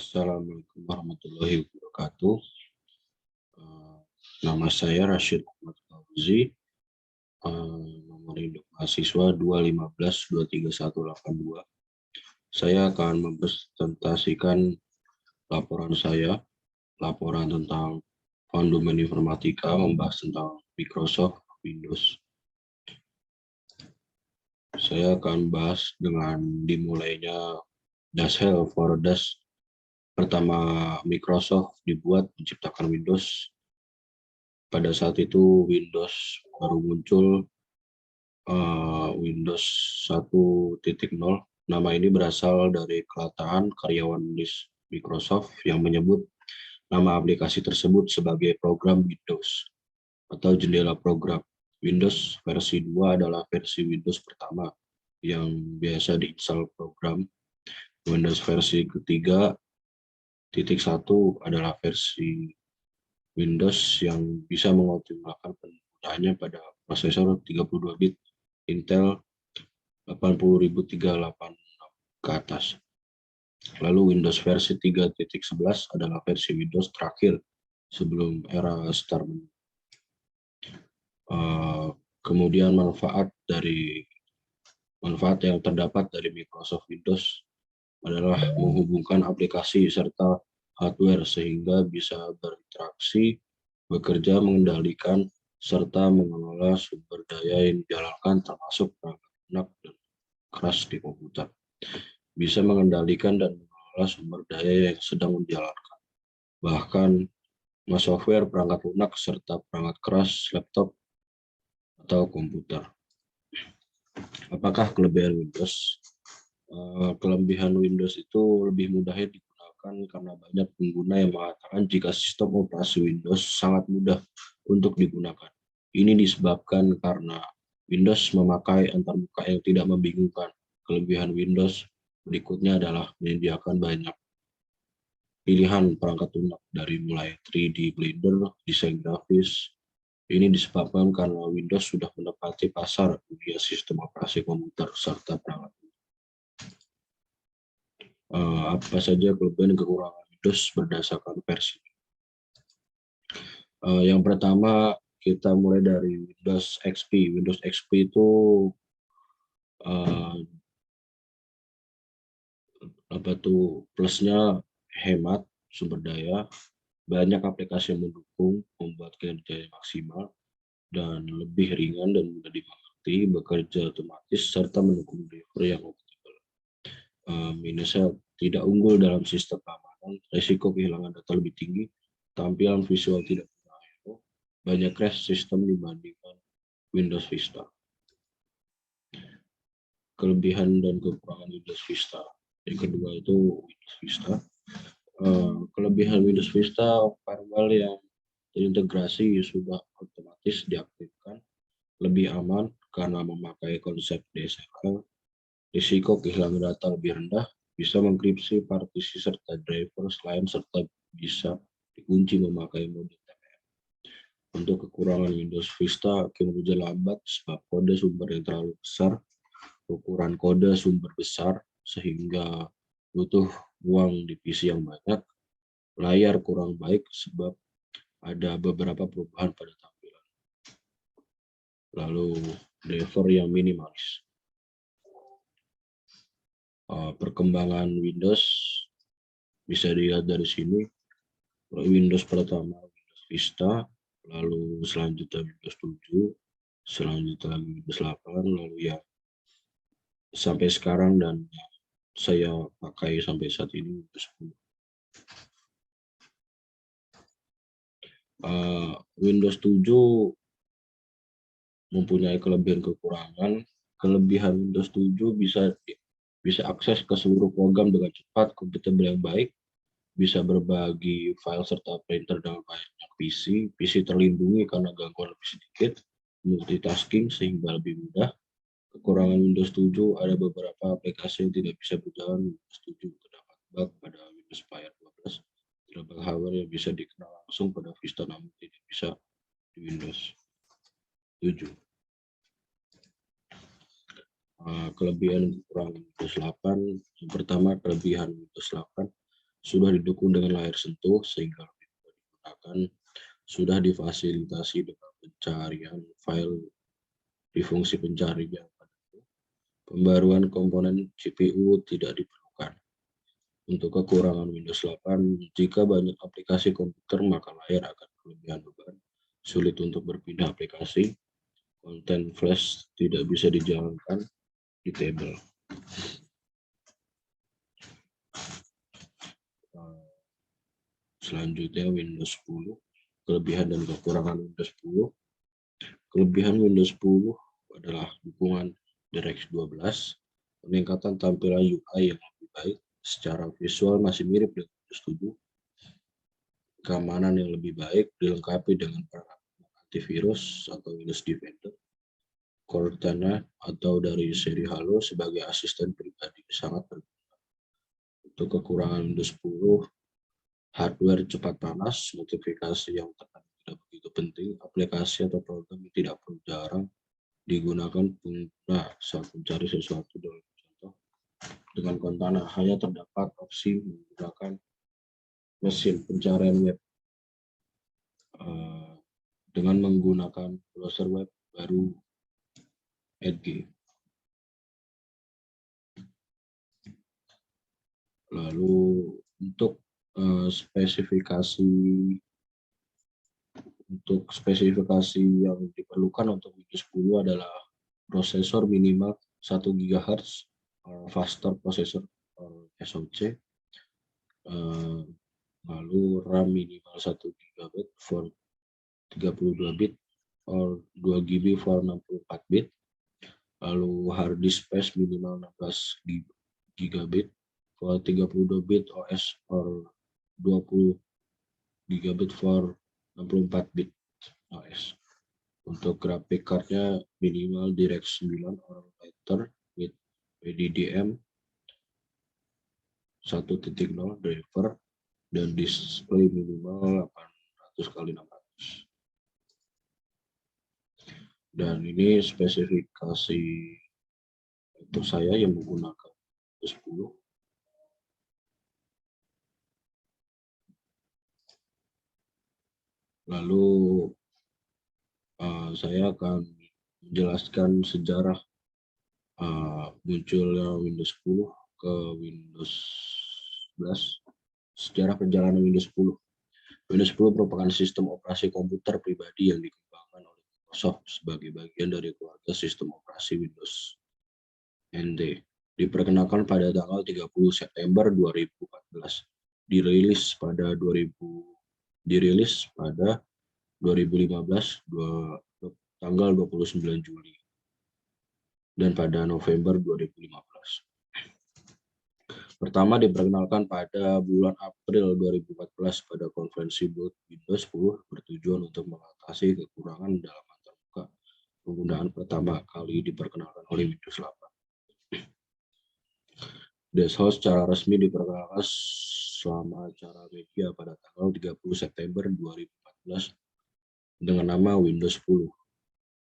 Assalamualaikum warahmatullahi wabarakatuh. Nama saya Rashid Ahmad Fauzi, nomor induk mahasiswa 215-23182. Saya akan mempresentasikan laporan saya, laporan tentang Fondomen Informatika, membahas tentang Microsoft Windows. Saya akan bahas dengan dimulainya Dashelf for Das. Pertama, Microsoft dibuat menciptakan Windows. Pada saat itu Windows baru muncul, Windows 1.0. Nama ini berasal dari kelataan karyawan Microsoft yang menyebut nama aplikasi tersebut sebagai program Windows atau jendela program. Windows versi 2 adalah versi Windows pertama yang biasa diinstal program. Windows versi ketiga .1 adalah versi Windows yang bisa mengoptimalkan penggunaannya pada prosesor 32 bit Intel 80386 ke atas. Lalu Windows versi 3.11 adalah versi Windows terakhir sebelum era Start. Kemudian manfaat yang terdapat dari Microsoft Windows adalah menghubungkan aplikasi serta hardware sehingga bisa berinteraksi, bekerja, mengendalikan, serta mengelola sumber daya yang dijalankan termasuk perangkat lunak dan keras di komputer. Bisa mengendalikan dan mengelola sumber daya yang sedang dijalankan. Bahkan software, perangkat lunak, serta perangkat keras, laptop, atau komputer. Apakah kelebihan Windows? Kelebihan Windows itu lebih mudahnya digunakan karena banyak pengguna yang mengatakan jika sistem operasi Windows sangat mudah untuk digunakan. Ini disebabkan karena Windows memakai antarmuka yang tidak membingungkan. Kelebihan Windows berikutnya adalah menyediakan banyak pilihan perangkat lunak dari mulai 3D Blender, desain grafis. Ini disebabkan karena Windows sudah menempati pasar dunia sistem operasi komputer serta perangkat. Apa saja kelebihan dan kekurangan Windows berdasarkan versi. Yang pertama, kita mulai dari Windows XP. Windows XP itu plusnya hemat sumber daya, banyak aplikasi yang mendukung, membuat kinerja maksimal dan lebih ringan dan mudah dimengerti, bekerja otomatis serta mendukung delivery yang optimal. Minusnya tidak unggul dalam sistem keamanan, risiko kehilangan data lebih tinggi, tampilan visual tidak punya banyak crash sistem dibandingkan Windows Vista. Kelebihan dan kekurangan Windows Vista. Yang kedua itu Windows Vista. Kelebihan Windows Vista, firewall yang terintegrasi sudah otomatis diaktifkan, lebih aman karena memakai konsep DSLR, risiko kehilangan data lebih rendah, bisa mengenkripsi partisi serta driver lain serta bisa dikunci memakai mode TPM. Untuk kekurangan Windows Vista, kinerja lambat sebab kode sumber yang terlalu besar, ukuran kode sumber besar sehingga butuh ruang di PC yang banyak, layar kurang baik sebab ada beberapa perubahan pada tampilan. Lalu driver yang minimalis. Perkembangan Windows bisa dilihat dari sini. Windows pertama Windows Vista, lalu selanjutnya Windows 7, selanjutnya Windows 8, lalu ya sampai sekarang dan saya pakai sampai saat ini Windows 10. Windows 7 mempunyai kelebihan kekurangan. Kelebihan Windows 7 bisa akses ke seluruh program dengan cepat, kompatibel yang baik, bisa berbagi file serta printer dengan banyak PC terlindungi karena gangguan lebih sedikit, multitasking sehingga lebih mudah. Kekurangan Windows 7 ada beberapa aplikasi yang tidak bisa berjalan Windows 7, terdapat bug pada Windows Spire 12, terdapat hardware yang bisa dikenal langsung pada Vista namun tidak bisa di Windows 7. Kelebihan kekurangan Windows 8. Yang pertama, kelebihan Windows 8 sudah didukung dengan layar sentuh sehingga lebih mudah digunakan, sudah difasilitasi dengan pencarian file di fungsi pencarian. Pembaruan komponen CPU tidak diperlukan. Untuk kekurangan Windows 8, jika banyak aplikasi komputer maka layar akan kelebihan beban, sulit untuk berpindah aplikasi, konten flash tidak bisa dijalankan di tabel. Selanjutnya Windows 10, kelebihan dan kekurangan Windows 10. Kelebihan Windows 10 adalah dukungan DirectX 12, peningkatan tampilan UI yang lebih baik, secara visual masih mirip dengan Windows 7, keamanan yang lebih baik dilengkapi dengan perangkat antivirus atau Windows Defender, Cortana atau dari seri Halo sebagai asisten pribadi sangat berguna. Untuk kekurangan Windows 10, hardware cepat panas, notifikasi yang terkadang tidak begitu penting, aplikasi atau program yang tidak perlu jarang digunakan pengguna saat mencari sesuatu. Dalam contoh, dengan Cortana hanya terdapat opsi menggunakan mesin pencarian web. Dengan menggunakan browser web baru Edge. Lalu untuk spesifikasi yang diperlukan untuk Windows 10 adalah prosesor minimal 1 GHz, faster processor SoC, lalu RAM minimal 1 GB for 32 bit or 2 GB for 64 bit, lalu hard disk space minimal 16 GB for 32 bit OS or 20 GB for 64 bit OS. Untuk grafik cardnya minimal DirectX 9 or later with PDDM 1.0 driver dan display minimal 800x600. Dan ini spesifikasi untuk saya yang menggunakan 10. Lalu saya akan menjelaskan sejarah munculnya Windows 10 ke Windows 11. Sejarah perjalanan Windows 10. Windows 10 merupakan sistem operasi komputer pribadi yang dikembangkan oleh Microsoft sebagai bagian dari keluarga sistem operasi Windows NT. Diperkenalkan pada tanggal 30 September 2014. Dirilis pada 2015 tanggal 29 Juli dan pada November 2015. Pertama diperkenalkan pada bulan April 2014 pada konferensi Build Windows 10 bertujuan untuk mengatasi kekurangan dalam antarmuka. Penggunaan pertama kali diperkenalkan oleh Windows 8. Desktop secara resmi diperkenalkan selama acara media pada tanggal 30 September 2014 dengan nama Windows 10.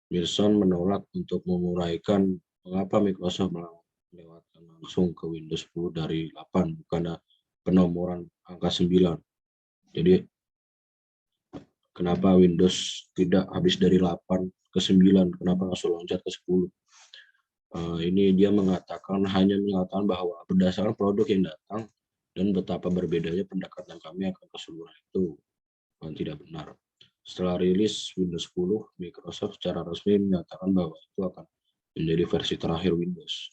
Pearson menolak untuk menguraikan mengapa Microsoft melewatkan langsung ke Windows 10 dari 8, bukan penomoran angka 9. Jadi, kenapa Windows tidak habis dari 8 ke 9, kenapa langsung loncat ke 10? Ini dia hanya mengatakan bahwa berdasarkan produk yang datang dan betapa berbedanya pendekatan kami akan keseluruhan itu tidak benar. Setelah rilis Windows 10, Microsoft secara resmi menyatakan bahwa itu akan menjadi versi terakhir Windows.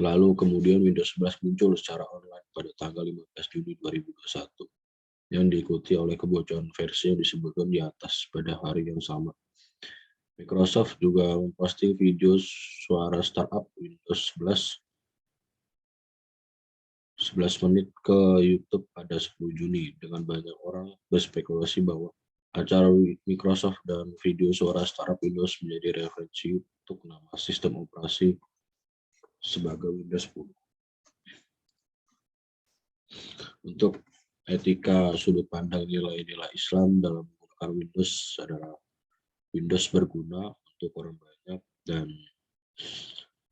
Lalu kemudian Windows 11 muncul secara online pada tanggal 15 Juni 2021 yang diikuti oleh kebocoran versi yang disebutkan di atas pada hari yang sama. Microsoft juga memposting video suara startup Windows 11 menit ke YouTube pada 10 Juni dengan banyak orang berspekulasi bahwa acara Microsoft dan video suara startup Windows menjadi referensi untuk nama sistem operasi sebagai Windows 10. Untuk etika sudut pandang nilai-nilai Islam dalam menggunakan Windows adalah Windows berguna untuk orang banyak dan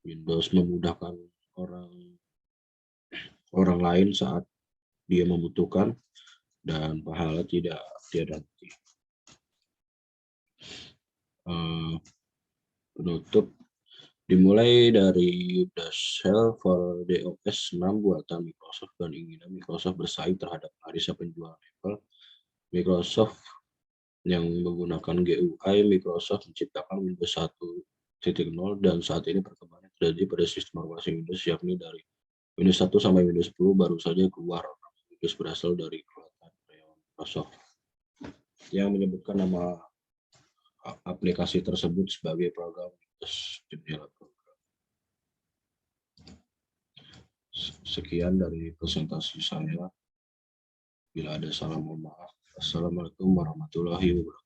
Windows memudahkan orang orang lain saat dia membutuhkan, dan pahala tidak tiada henti. Penutup, dimulai dari Dassault for DOS 6 buatan Microsoft dan inginan Microsoft bersaing terhadap arisan penjualan Apple. Microsoft yang menggunakan GUI, Microsoft menciptakan Windows 1.0 dan saat ini perkembangan terjadi pada sistem operasi Windows, yakni dari Windows 1 sampai Windows 10 baru saja keluar. Windows berasal dari kelautan Microsoft yang menyebutkan nama aplikasi tersebut sebagai program Windows jendela program. Sekian dari presentasi saya. Bila ada salah, mohon maaf. Assalamualaikum warahmatullahi wabarakatuh.